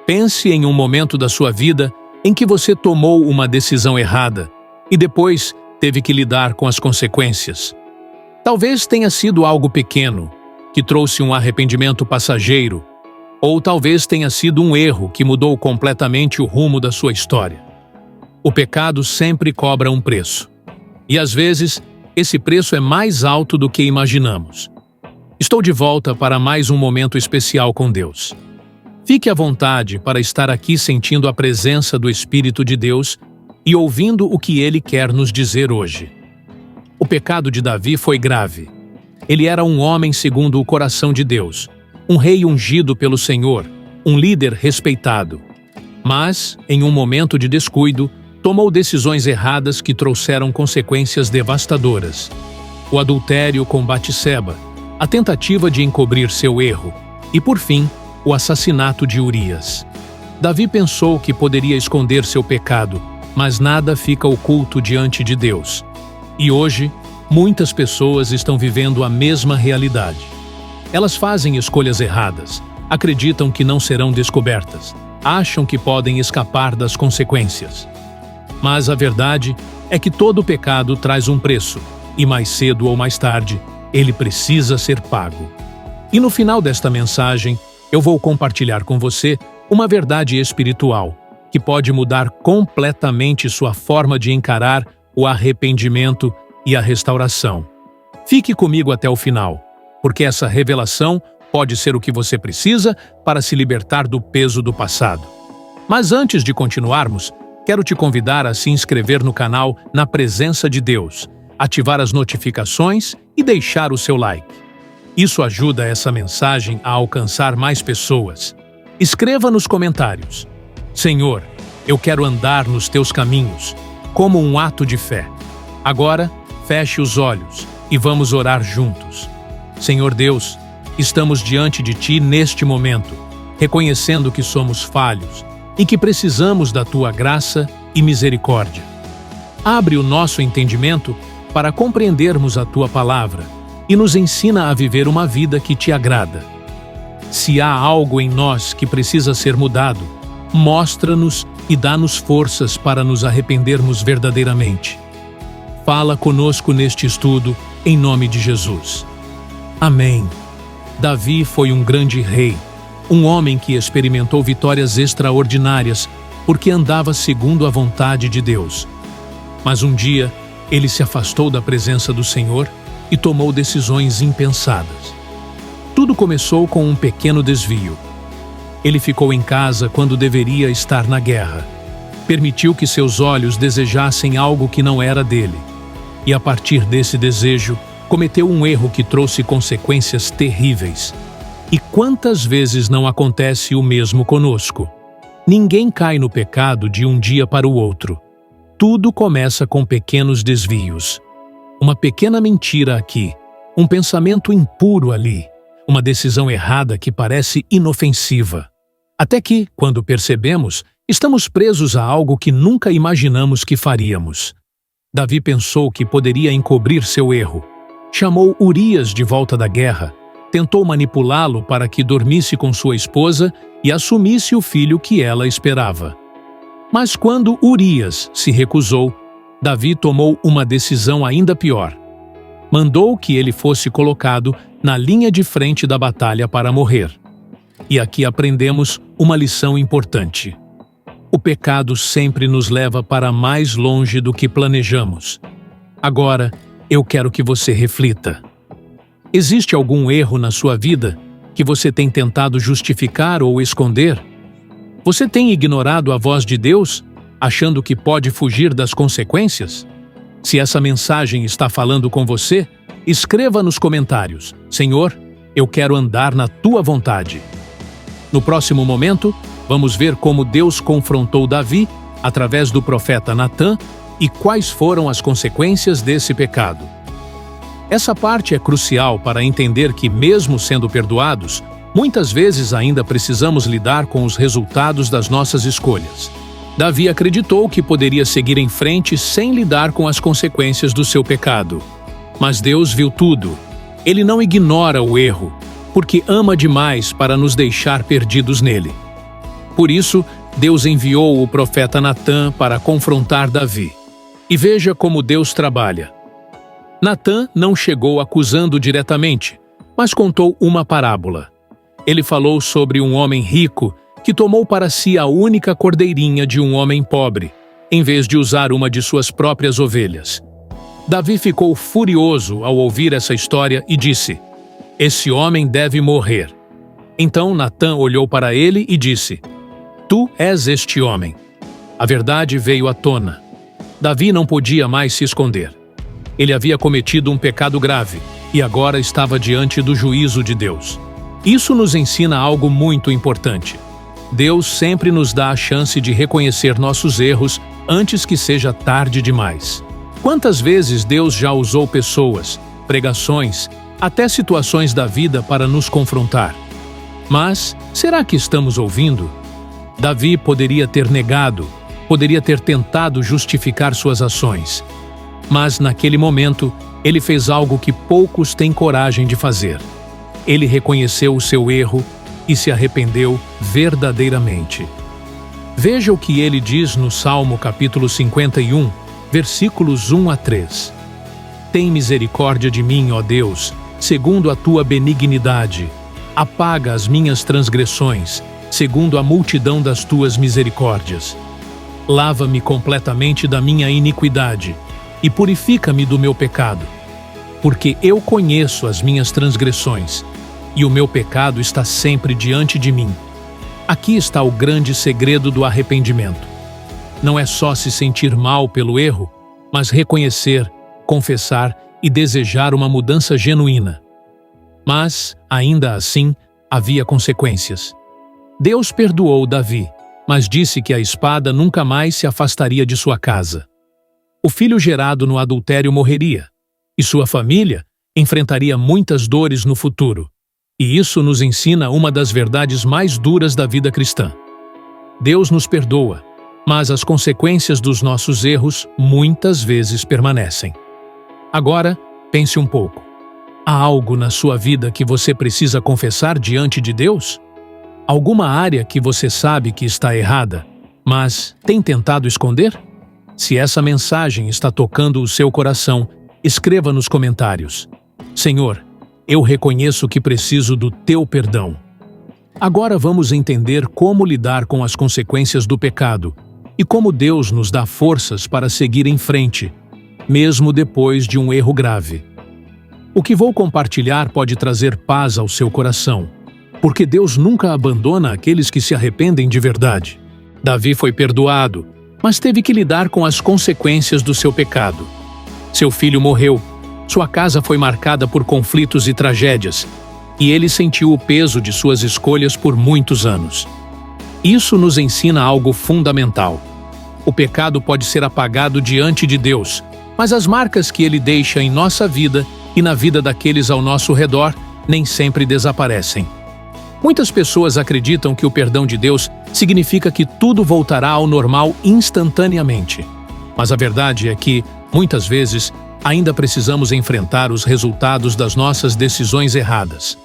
Pense em um momento da sua vida em que você tomou uma decisão errada e depois teve que lidar com as consequências. Talvez tenha sido algo pequeno, que trouxe um arrependimento passageiro, ou talvez tenha sido um erro que mudou completamente o rumo da sua história. O pecado sempre cobra um preço. E às vezes, esse preço é mais alto do que imaginamos. Estou de volta para mais um momento especial com Deus. Fique à vontade para estar aqui sentindo a presença do Espírito de Deus e ouvindo o que Ele quer nos dizer hoje. O pecado de Davi foi grave. Ele era um homem segundo o coração de Deus, um rei ungido pelo Senhor, um líder respeitado. Mas, em um momento de descuido, tomou decisões erradas que trouxeram consequências devastadoras. O adultério com Batseba, a tentativa de encobrir seu erro e, por fim, o assassinato de Urias. Davi pensou que poderia esconder seu pecado, mas nada fica oculto diante de Deus. E hoje, muitas pessoas estão vivendo a mesma realidade. Elas fazem escolhas erradas, acreditam que não serão descobertas, acham que podem escapar das consequências. Mas a verdade é que todo pecado traz um preço, e mais cedo ou mais tarde, ele precisa ser pago. E no final desta mensagem, eu vou compartilhar com você uma verdade espiritual, que pode mudar completamente sua forma de encarar o arrependimento e a restauração. Fique comigo até o final, porque essa revelação pode ser o que você precisa para se libertar do peso do passado. Mas antes de continuarmos, quero te convidar a se inscrever no canal Na Presença de Deus, ativar as notificações e deixar o seu like. Isso ajuda essa mensagem a alcançar mais pessoas. Escreva nos comentários: Senhor, eu quero andar nos teus caminhos, como um ato de fé. Agora, feche os olhos e vamos orar juntos. Senhor Deus, estamos diante de Ti neste momento, reconhecendo que somos falhos e que precisamos da Tua graça e misericórdia. Abre o nosso entendimento para compreendermos a Tua palavra e nos ensina a viver uma vida que Te agrada. Se há algo em nós que precisa ser mudado, mostra-nos e dá-nos forças para nos arrependermos verdadeiramente. Fala conosco neste estudo, em nome de Jesus. Amém. Davi foi um grande rei, um homem que experimentou vitórias extraordinárias porque andava segundo a vontade de Deus. Mas um dia, ele se afastou da presença do Senhor e tomou decisões impensadas. Tudo começou com um pequeno desvio. Ele ficou em casa quando deveria estar na guerra. Permitiu que seus olhos desejassem algo que não era dele. E a partir desse desejo, cometeu um erro que trouxe consequências terríveis. E quantas vezes não acontece o mesmo conosco? Ninguém cai no pecado de um dia para o outro. Tudo começa com pequenos desvios. Uma pequena mentira aqui, um pensamento impuro ali, uma decisão errada que parece inofensiva. Até que, quando percebemos, estamos presos a algo que nunca imaginamos que faríamos. Davi pensou que poderia encobrir seu erro. Chamou Urias de volta da guerra, tentou manipulá-lo para que dormisse com sua esposa e assumisse o filho que ela esperava. Mas quando Urias se recusou, Davi tomou uma decisão ainda pior. Mandou que ele fosse colocado na linha de frente da batalha para morrer. E aqui aprendemos uma lição importante. O pecado sempre nos leva para mais longe do que planejamos. Agora, eu quero que você reflita. Existe algum erro na sua vida que você tem tentado justificar ou esconder? Você tem ignorado a voz de Deus, achando que pode fugir das consequências? Se essa mensagem está falando com você, escreva nos comentários: Senhor, eu quero andar na Tua vontade. No próximo momento, vamos ver como Deus confrontou Davi através do profeta Natã e quais foram as consequências desse pecado. Essa parte é crucial para entender que, mesmo sendo perdoados, muitas vezes ainda precisamos lidar com os resultados das nossas escolhas. Davi acreditou que poderia seguir em frente sem lidar com as consequências do seu pecado. Mas Deus viu tudo. Ele não ignora o erro, porque ama demais para nos deixar perdidos nele. Por isso, Deus enviou o profeta Natã para confrontar Davi. E veja como Deus trabalha. Natã não chegou acusando diretamente, mas contou uma parábola. Ele falou sobre um homem rico que tomou para si a única cordeirinha de um homem pobre, em vez de usar uma de suas próprias ovelhas. Davi ficou furioso ao ouvir essa história e disse: "Esse homem deve morrer." Então Natã olhou para ele e disse: "Tu és este homem." A verdade veio à tona. Davi não podia mais se esconder. Ele havia cometido um pecado grave e agora estava diante do juízo de Deus. Isso nos ensina algo muito importante. Deus sempre nos dá a chance de reconhecer nossos erros antes que seja tarde demais. Quantas vezes Deus já usou pessoas, pregações, até situações da vida para nos confrontar? Mas, será que estamos ouvindo? Davi poderia ter negado, poderia ter tentado justificar suas ações. Mas, naquele momento, ele fez algo que poucos têm coragem de fazer. Ele reconheceu o seu erro e se arrependeu verdadeiramente. Veja o que ele diz no Salmo capítulo 51, versículos 1 a 3. Tem misericórdia de mim, ó Deus, segundo a tua benignidade. Apaga as minhas transgressões, segundo a multidão das tuas misericórdias. Lava-me completamente da minha iniquidade e purifica-me do meu pecado. Porque eu conheço as minhas transgressões, e o meu pecado está sempre diante de mim. Aqui está o grande segredo do arrependimento. Não é só se sentir mal pelo erro, mas reconhecer, confessar e desejar uma mudança genuína. Mas, ainda assim, havia consequências. Deus perdoou Davi, mas disse que a espada nunca mais se afastaria de sua casa. O filho gerado no adultério morreria, e sua família enfrentaria muitas dores no futuro. E isso nos ensina uma das verdades mais duras da vida cristã. Deus nos perdoa, mas as consequências dos nossos erros muitas vezes permanecem. Agora, pense um pouco. Há algo na sua vida que você precisa confessar diante de Deus? Alguma área que você sabe que está errada, mas tem tentado esconder? Se essa mensagem está tocando o seu coração, escreva nos comentários: Senhor, eu reconheço que preciso do teu perdão. Agora vamos entender como lidar com as consequências do pecado e como Deus nos dá forças para seguir em frente, mesmo depois de um erro grave. O que vou compartilhar pode trazer paz ao seu coração, porque Deus nunca abandona aqueles que se arrependem de verdade. Davi foi perdoado, mas teve que lidar com as consequências do seu pecado. Seu filho morreu, sua casa foi marcada por conflitos e tragédias, e ele sentiu o peso de suas escolhas por muitos anos. Isso nos ensina algo fundamental. O pecado pode ser apagado diante de Deus, mas as marcas que ele deixa em nossa vida e na vida daqueles ao nosso redor nem sempre desaparecem. Muitas pessoas acreditam que o perdão de Deus significa que tudo voltará ao normal instantaneamente. Mas a verdade é que, muitas vezes, ainda precisamos enfrentar os resultados das nossas decisões erradas.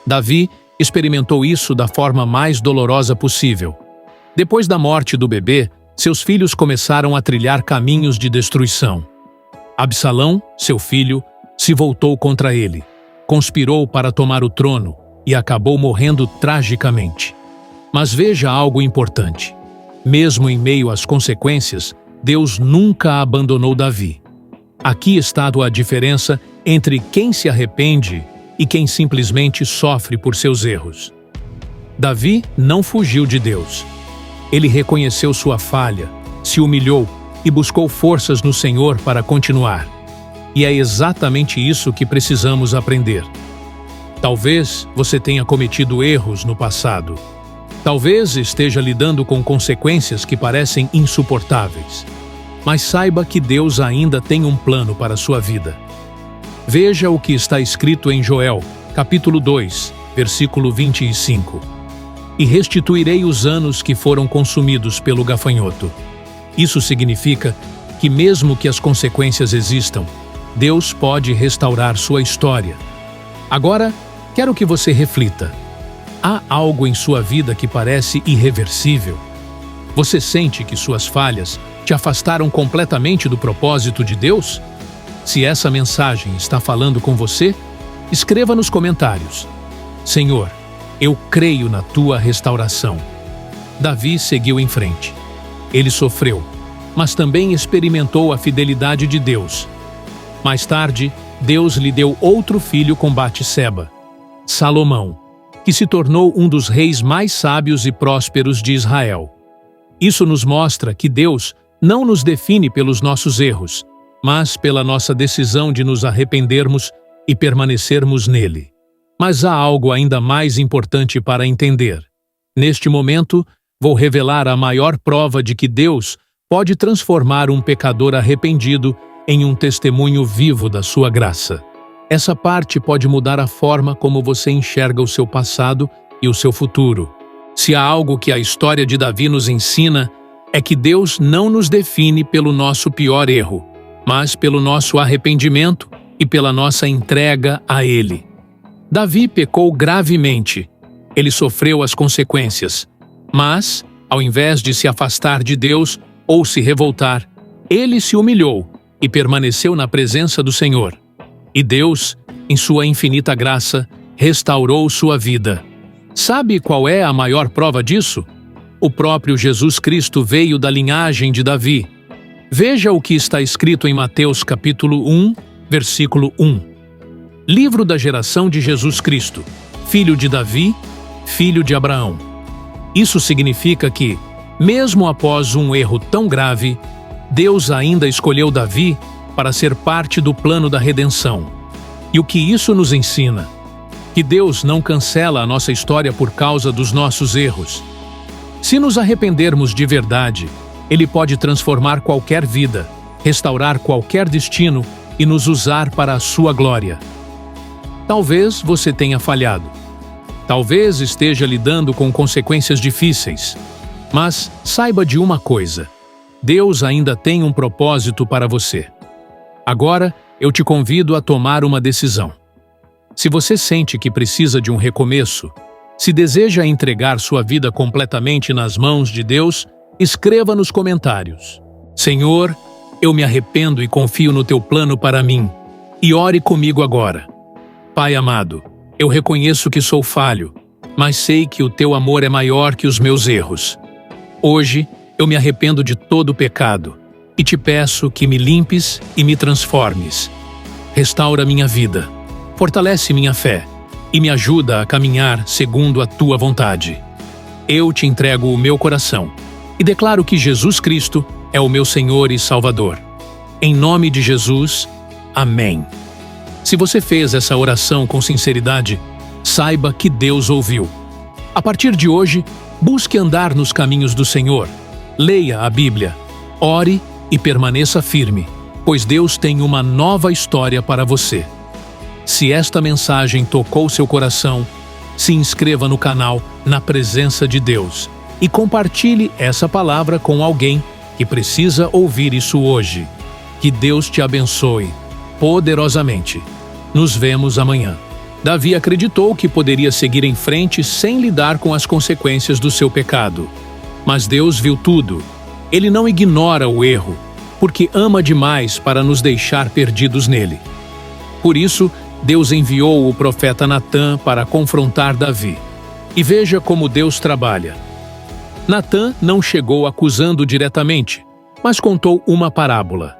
Davi experimentou isso da forma mais dolorosa possível. Depois da morte do bebê, seus filhos começaram a trilhar caminhos de destruição. Absalão, seu filho, se voltou contra ele, conspirou para tomar o trono e acabou morrendo tragicamente. Mas veja algo importante. Mesmo em meio às consequências, Deus nunca abandonou Davi. Aqui está a diferença entre quem se arrepende e quem simplesmente sofre por seus erros. Davi não fugiu de Deus. Ele reconheceu sua falha, se humilhou e buscou forças no Senhor para continuar. E é exatamente isso que precisamos aprender. Talvez você tenha cometido erros no passado. Talvez esteja lidando com consequências que parecem insuportáveis. Mas saiba que Deus ainda tem um plano para a sua vida. Veja o que está escrito em Joel, capítulo 2, versículo 25. E restituirei os anos que foram consumidos pelo gafanhoto. Isso significa que mesmo que as consequências existam, Deus pode restaurar sua história. Agora, quero que você reflita. Há algo em sua vida que parece irreversível? Você sente que suas falhas te afastaram completamente do propósito de Deus? Se essa mensagem está falando com você, escreva nos comentários: Senhor, eu creio na tua restauração. Davi seguiu em frente. Ele sofreu, mas também experimentou a fidelidade de Deus. Mais tarde, Deus lhe deu outro filho com Batseba, Salomão, que se tornou um dos reis mais sábios e prósperos de Israel. Isso nos mostra que Deus não nos define pelos nossos erros, mas pela nossa decisão de nos arrependermos e permanecermos nele. Mas há algo ainda mais importante para entender. Neste momento, vou revelar a maior prova de que Deus pode transformar um pecador arrependido em um testemunho vivo da sua graça. Essa parte pode mudar a forma como você enxerga o seu passado e o seu futuro. Se há algo que a história de Davi nos ensina, é que Deus não nos define pelo nosso pior erro, mas pelo nosso arrependimento e pela nossa entrega a Ele. Davi pecou gravemente. Ele sofreu as consequências. Mas, ao invés de se afastar de Deus ou se revoltar, ele se humilhou e permaneceu na presença do Senhor. E Deus, em sua infinita graça, restaurou sua vida. Sabe qual é a maior prova disso? O próprio Jesus Cristo veio da linhagem de Davi. Veja o que está escrito em Mateus capítulo 1, versículo 1. Livro da geração de Jesus Cristo, filho de Davi, filho de Abraão. Isso significa que, mesmo após um erro tão grave, Deus ainda escolheu Davi para ser parte do plano da redenção. E o que isso nos ensina? Que Deus não cancela a nossa história por causa dos nossos erros. Se nos arrependermos de verdade, Ele pode transformar qualquer vida, restaurar qualquer destino e nos usar para a sua glória. Talvez você tenha falhado. Talvez esteja lidando com consequências difíceis. Mas saiba de uma coisa: Deus ainda tem um propósito para você. Agora, eu te convido a tomar uma decisão. Se você sente que precisa de um recomeço, se deseja entregar sua vida completamente nas mãos de Deus, escreva nos comentários: Senhor, eu me arrependo e confio no teu plano para mim. E ore comigo agora. Pai amado, eu reconheço que sou falho, mas sei que o teu amor é maior que os meus erros. Hoje, eu me arrependo de todo o pecado e te peço que me limpes e me transformes. Restaura minha vida, fortalece minha fé e me ajuda a caminhar segundo a tua vontade. Eu te entrego o meu coração e declaro que Jesus Cristo é o meu Senhor e Salvador. Em nome de Jesus, amém. Se você fez essa oração com sinceridade, saiba que Deus ouviu. A partir de hoje, busque andar nos caminhos do Senhor. Leia a Bíblia, ore e permaneça firme, pois Deus tem uma nova história para você. Se esta mensagem tocou seu coração, se inscreva no canal Na Presença de Deus e compartilhe essa palavra com alguém que precisa ouvir isso hoje. Que Deus te abençoe poderosamente. Nos vemos amanhã. Davi acreditou que poderia seguir em frente sem lidar com as consequências do seu pecado. Mas Deus viu tudo. Ele não ignora o erro, porque ama demais para nos deixar perdidos nele. Por isso, Deus enviou o profeta Natã para confrontar Davi. E veja como Deus trabalha. Natã não chegou acusando diretamente, mas contou uma parábola.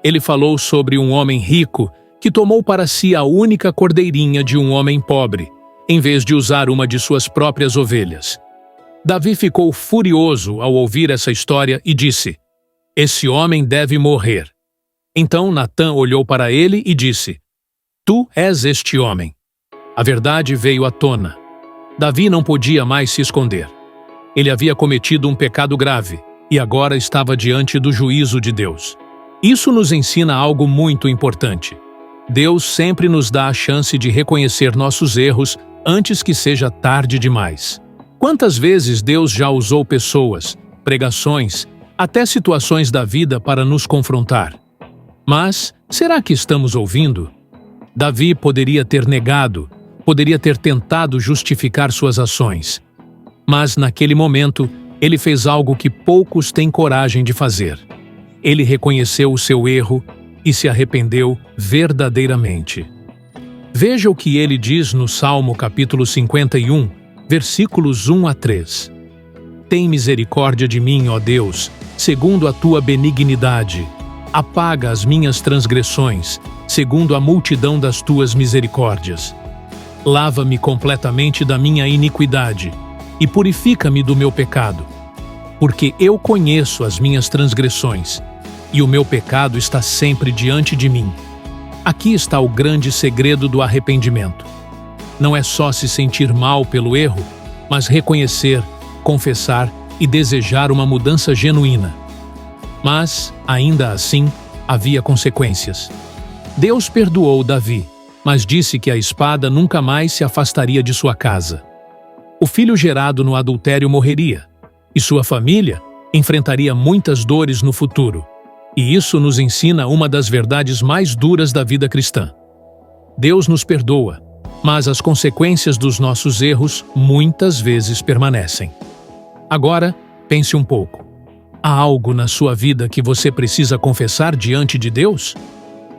Ele falou sobre um homem rico que tomou para si a única cordeirinha de um homem pobre, em vez de usar uma de suas próprias ovelhas. Davi ficou furioso ao ouvir essa história e disse: "Esse homem deve morrer." Então Natã olhou para ele e disse: "Tu és este homem." A verdade veio à tona. Davi não podia mais se esconder. Ele havia cometido um pecado grave e agora estava diante do juízo de Deus. Isso nos ensina algo muito importante. Deus sempre nos dá a chance de reconhecer nossos erros antes que seja tarde demais. Quantas vezes Deus já usou pessoas, pregações, até situações da vida para nos confrontar? Mas, será que estamos ouvindo? Davi poderia ter negado, poderia ter tentado justificar suas ações. Mas, naquele momento, ele fez algo que poucos têm coragem de fazer. Ele reconheceu o seu erro e se arrependeu verdadeiramente. Veja o que ele diz no Salmo capítulo 51, versículos 1 a 3. Tem misericórdia de mim, ó Deus, segundo a tua benignidade. Apaga as minhas transgressões, segundo a multidão das tuas misericórdias. Lava-me completamente da minha iniquidade e purifica-me do meu pecado. Porque eu conheço as minhas transgressões e o meu pecado está sempre diante de mim. Aqui está o grande segredo do arrependimento. Não é só se sentir mal pelo erro, mas reconhecer, confessar e desejar uma mudança genuína. Mas, ainda assim, havia consequências. Deus perdoou Davi, mas disse que a espada nunca mais se afastaria de sua casa. O filho gerado no adultério morreria, e sua família enfrentaria muitas dores no futuro. E isso nos ensina uma das verdades mais duras da vida cristã. Deus nos perdoa, mas as consequências dos nossos erros muitas vezes permanecem. Agora, pense um pouco. Há algo na sua vida que você precisa confessar diante de Deus?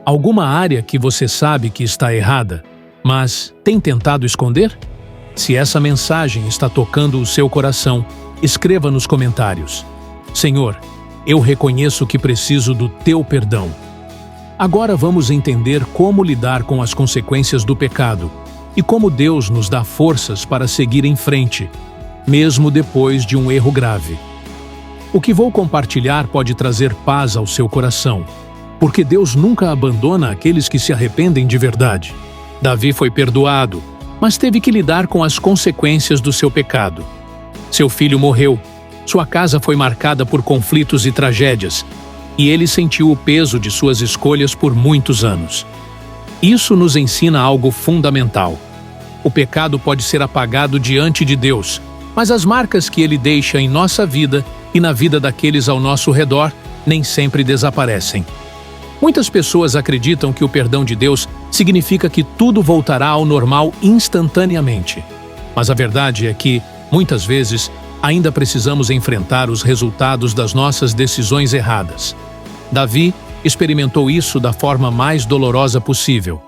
Alguma área que você sabe que está errada, mas tem tentado esconder? Se essa mensagem está tocando o seu coração, escreva nos comentários: Senhor, eu reconheço que preciso do teu perdão. Agora vamos entender como lidar com as consequências do pecado e como Deus nos dá forças para seguir em frente, mesmo depois de um erro grave. O que vou compartilhar pode trazer paz ao seu coração, porque Deus nunca abandona aqueles que se arrependem de verdade. Davi foi perdoado, mas teve que lidar com as consequências do seu pecado. Seu filho morreu, sua casa foi marcada por conflitos e tragédias, e ele sentiu o peso de suas escolhas por muitos anos. Isso nos ensina algo fundamental. O pecado pode ser apagado diante de Deus, mas as marcas que ele deixa em nossa vida e na vida daqueles ao nosso redor nem sempre desaparecem. Muitas pessoas acreditam que o perdão de Deus significa que tudo voltará ao normal instantaneamente. Mas a verdade é que, muitas vezes, ainda precisamos enfrentar os resultados das nossas decisões erradas. Davi experimentou isso da forma mais dolorosa possível.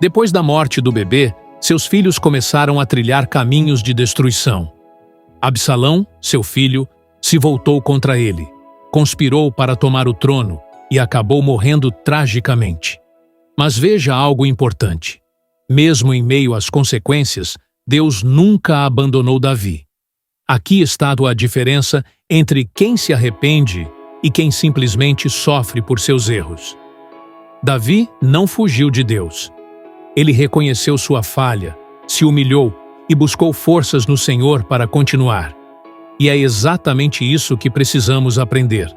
Depois da morte do bebê, seus filhos começaram a trilhar caminhos de destruição. Absalão, seu filho, se voltou contra ele, conspirou para tomar o trono e acabou morrendo tragicamente. Mas veja algo importante. Mesmo em meio às consequências, Deus nunca abandonou Davi. Aqui está a diferença entre quem se arrepende e quem simplesmente sofre por seus erros. Davi não fugiu de Deus. Ele reconheceu sua falha, se humilhou e buscou forças no Senhor para continuar. E é exatamente isso que precisamos aprender.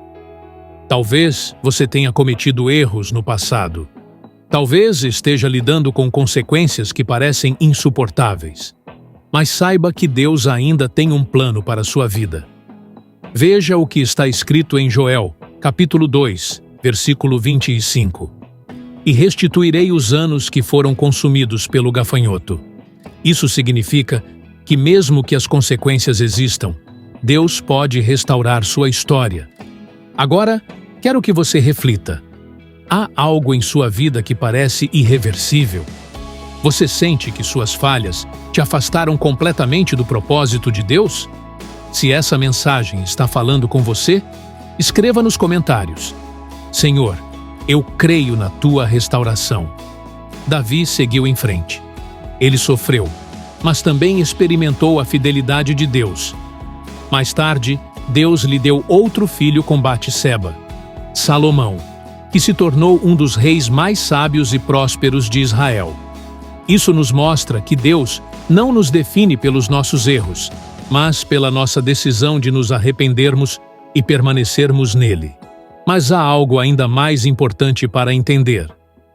Talvez você tenha cometido erros no passado. Talvez esteja lidando com consequências que parecem insuportáveis. Mas saiba que Deus ainda tem um plano para a sua vida. Veja o que está escrito em Joel, capítulo 2, versículo 25. E restituirei os anos que foram consumidos pelo gafanhoto. Isso significa que mesmo que as consequências existam, Deus pode restaurar sua história. Agora, quero que você reflita. Há algo em sua vida que parece irreversível? Você sente que suas falhas te afastaram completamente do propósito de Deus? Se essa mensagem está falando com você, escreva nos comentários: Senhor, eu creio na tua restauração. Davi seguiu em frente. Ele sofreu, mas também experimentou a fidelidade de Deus. Mais tarde, Deus lhe deu outro filho com Batseba, Salomão, que se tornou um dos reis mais sábios e prósperos de Israel. Isso nos mostra que Deus não nos define pelos nossos erros, mas pela nossa decisão de nos arrependermos e permanecermos nele. Mas há algo ainda mais importante para entender.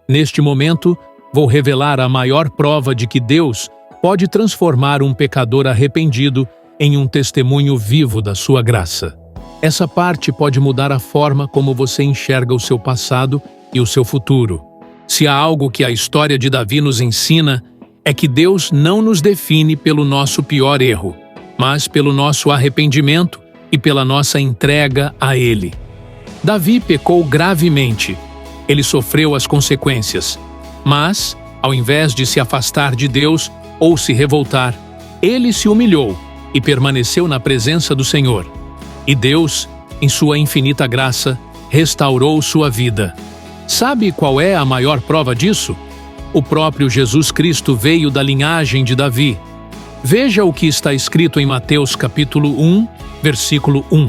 Neste momento, vou revelar a maior prova de que Deus pode transformar um pecador arrependido em um testemunho vivo da sua graça. Essa parte pode mudar a forma como você enxerga o seu passado e o seu futuro. Se há algo que a história de Davi nos ensina, é que Deus não nos define pelo nosso pior erro, mas pelo nosso arrependimento e pela nossa entrega a Ele. Davi pecou gravemente. Ele sofreu as consequências. Mas, ao invés de se afastar de Deus ou se revoltar, ele se humilhou e permaneceu na presença do Senhor. E Deus, em sua infinita graça, restaurou sua vida. Sabe qual é a maior prova disso? O próprio Jesus Cristo veio da linhagem de Davi. Veja o que está escrito em Mateus capítulo 1, versículo 1.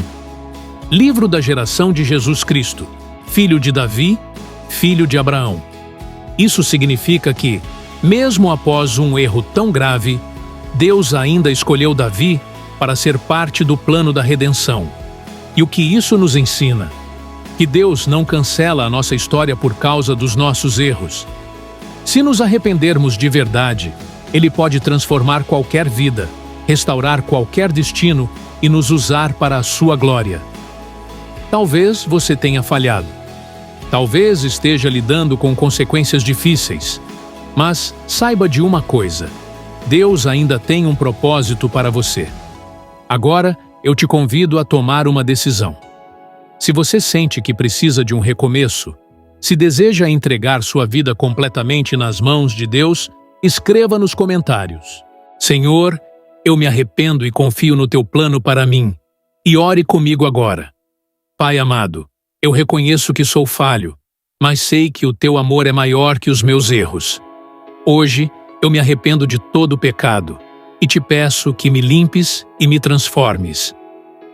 Livro da geração de Jesus Cristo, filho de Davi, filho de Abraão. Isso significa que, mesmo após um erro tão grave, Deus ainda escolheu Davi para ser parte do plano da redenção. E o que isso nos ensina? Que Deus não cancela a nossa história por causa dos nossos erros. Se nos arrependermos de verdade, Ele pode transformar qualquer vida, restaurar qualquer destino e nos usar para a sua glória. Talvez você tenha falhado. Talvez esteja lidando com consequências difíceis. Mas saiba de uma coisa: Deus ainda tem um propósito para você. Agora, eu te convido a tomar uma decisão. Se você sente que precisa de um recomeço, se deseja entregar sua vida completamente nas mãos de Deus, escreva nos comentários: Senhor, eu me arrependo e confio no teu plano para mim. E ore comigo agora. Pai amado, eu reconheço que sou falho, mas sei que o teu amor é maior que os meus erros. Hoje, eu me arrependo de todo o pecado e te peço que me limpes e me transformes.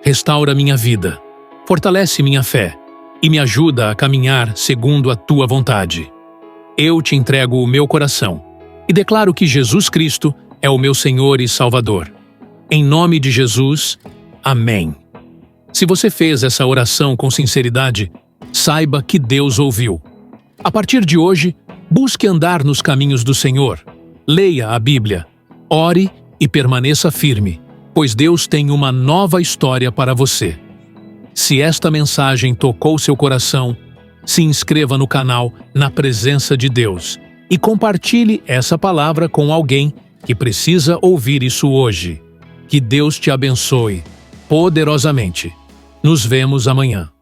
Restaura minha vida, fortalece minha fé e me ajuda a caminhar segundo a tua vontade. Eu te entrego o meu coração e declaro que Jesus Cristo é o meu Senhor e Salvador. Em nome de Jesus, amém. Se você fez essa oração com sinceridade, saiba que Deus ouviu. A partir de hoje, busque andar nos caminhos do Senhor. Leia a Bíblia, ore e permaneça firme, pois Deus tem uma nova história para você. Se esta mensagem tocou seu coração, se inscreva no canal Na Presença de Deus e compartilhe essa palavra com alguém que precisa ouvir isso hoje. Que Deus te abençoe poderosamente. Nos vemos amanhã.